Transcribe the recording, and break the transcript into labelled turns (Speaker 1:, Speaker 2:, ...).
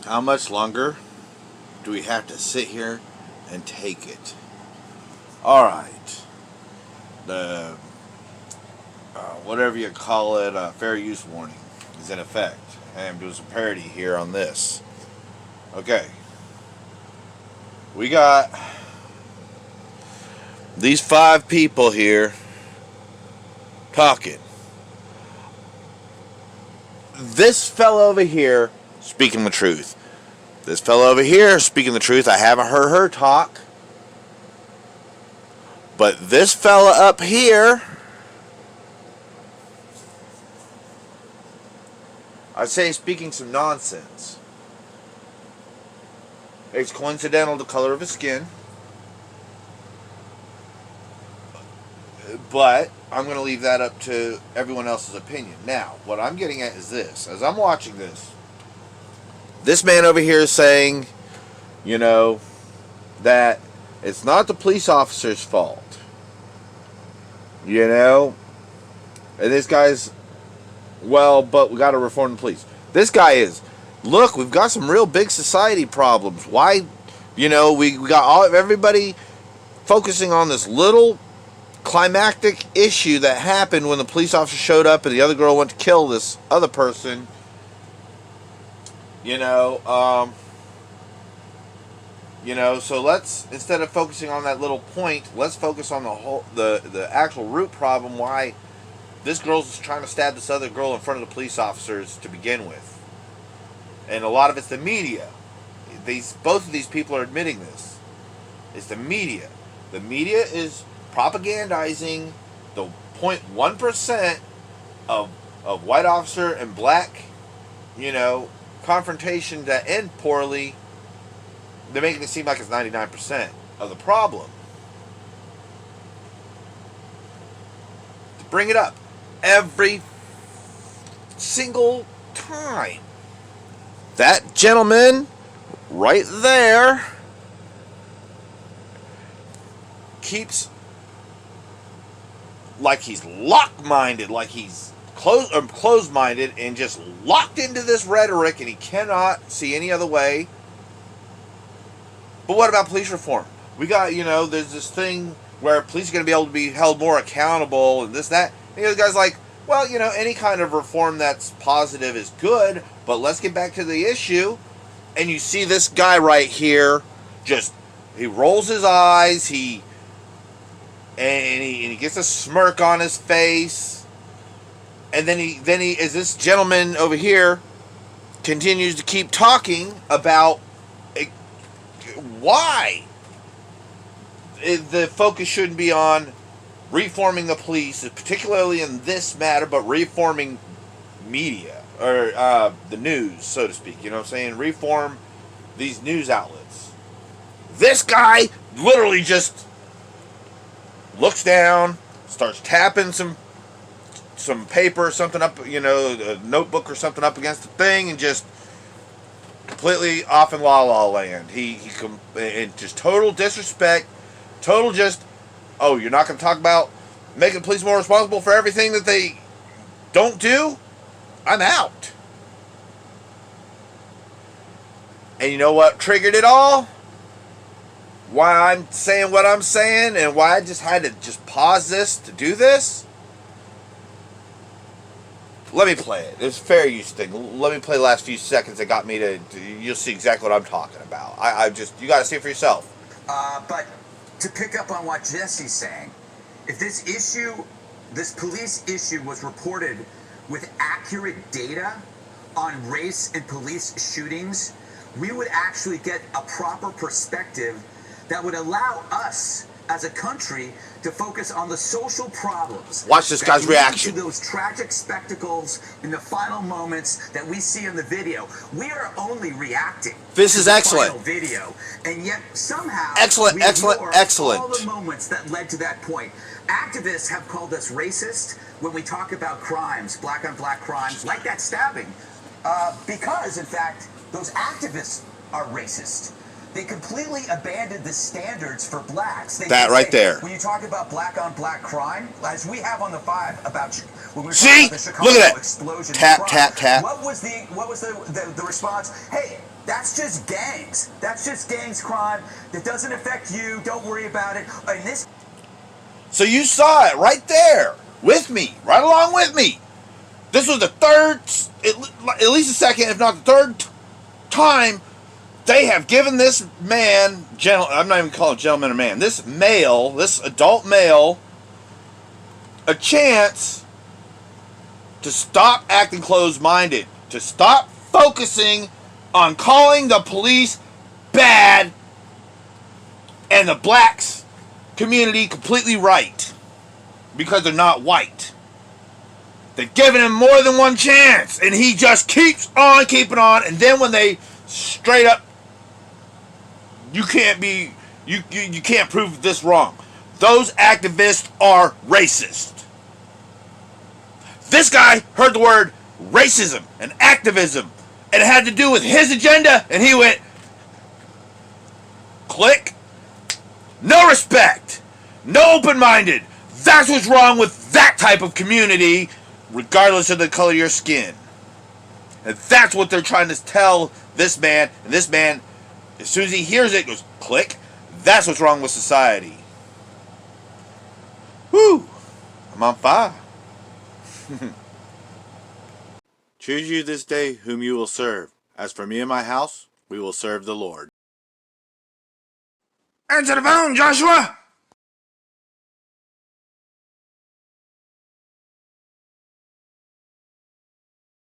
Speaker 1: How much longer do we have to sit here and take it? All right. The whatever you call it, fair use warning is in effect. I'm doing some parody here on this. Okay. We got these 5 people here talking. This fellow over here speaking the truth. This fellow over here speaking the truth. I haven't heard her talk. But this fella up here, I'd say speaking some nonsense. It's coincidental the color of his skin. But I'm going to leave that up to everyone else's opinion. Now, what I'm getting at is this. As I'm watching this man over here is saying, that it's not the police officer's fault. And this guy's, well, but we got to reform the police. This guy is, look, we've got some real big society problems. Why, we got everybody focusing on this little climactic issue that happened when the police officer showed up and the other girl went to kill this other person. So let's, instead of focusing on that little point, let's focus on the actual root problem, why this girl's trying to stab this other girl in front of the police officers to begin with. And a lot of it's the media. Both of these people are admitting this. It's the media. The media is propagandizing the 0.1% of white officer and black, confrontation that end poorly. They're making it seem like it's 99% of the problem. To bring it up every single time. That gentleman right there keeps like he's lock-minded, like he's closed-minded and just locked into this rhetoric, and he cannot see any other way. But what about police reform? We got, there's this thing where police are going to be able to be held more accountable and this, that. And the guy's like, well, any kind of reform that's positive is good, but let's get back to the issue. And you see this guy right here, he rolls his eyes, he gets a smirk on his face, and then he as this gentleman over here continues to keep talking about why the focus shouldn't be on reforming the police, particularly in this matter, but reforming media, or the news, so to speak. You know what I'm saying? Reform these news outlets. This guy literally just looks down, starts tapping some paper or something up, a notebook or something up against the thing, and just completely off in la la land. And just total disrespect, total just, oh, you're not going to talk about making the police more responsible for everything that they don't do? I'm out. And you know what triggered it all? Why I'm saying what I'm saying and why I just had to just pause this to do this? Let me play it. It's a fair use thing. Let me play the last few seconds that got me to you'll see exactly what I'm talking about. You got to see it for yourself.
Speaker 2: But to pick up on what Jesse's saying, if this police issue was reported with accurate data on race and police shootings, we would actually get a proper perspective that would allow us as a country to focus on the social problems.
Speaker 1: Watch this guy's reaction
Speaker 2: to those tragic spectacles in the final moments that we see in the video. We are only reacting.
Speaker 1: This is excellent.
Speaker 2: Final video, and yet somehow
Speaker 1: excellent.
Speaker 2: all the moments that led to that point. Activists have called us racist when we talk about crimes, black on black crimes, like that stabbing, because in fact those activists are racist. They completely abandoned the standards for blacks. That right there. When you talk about black on black crime, as we have on the 5 about when we were talking about the Chicago
Speaker 1: look at that
Speaker 2: explosion.
Speaker 1: Tap.
Speaker 2: What was the response? Hey, That's just gangs. That's just gangs crime. That doesn't affect you. Don't worry about it. In this.
Speaker 1: So you saw it right there with me, right along with me. This was the third, at least the second, if not the third time they have given this man, I'm not even calling gentleman a man, this male, this adult male, a chance to stop acting closed-minded, to stop focusing on calling the police bad and the blacks community completely right because they're not white. They've given him more than one chance, and he just keeps on keeping on. And then when they straight up, you can't prove this wrong. Those activists are racist. This guy heard the word racism and activism, and it had to do with his agenda, and he went, click, no respect, no open-minded. That's what's wrong with that type of community, regardless of the color of your skin. And that's what they're trying to tell this man. And this man, as soon as he hears it, goes, click. That's what's wrong with society. Whew. I'm on fire. Choose you this day whom you will serve. As for me and my house, we will serve the Lord. Answer the phone, Joshua!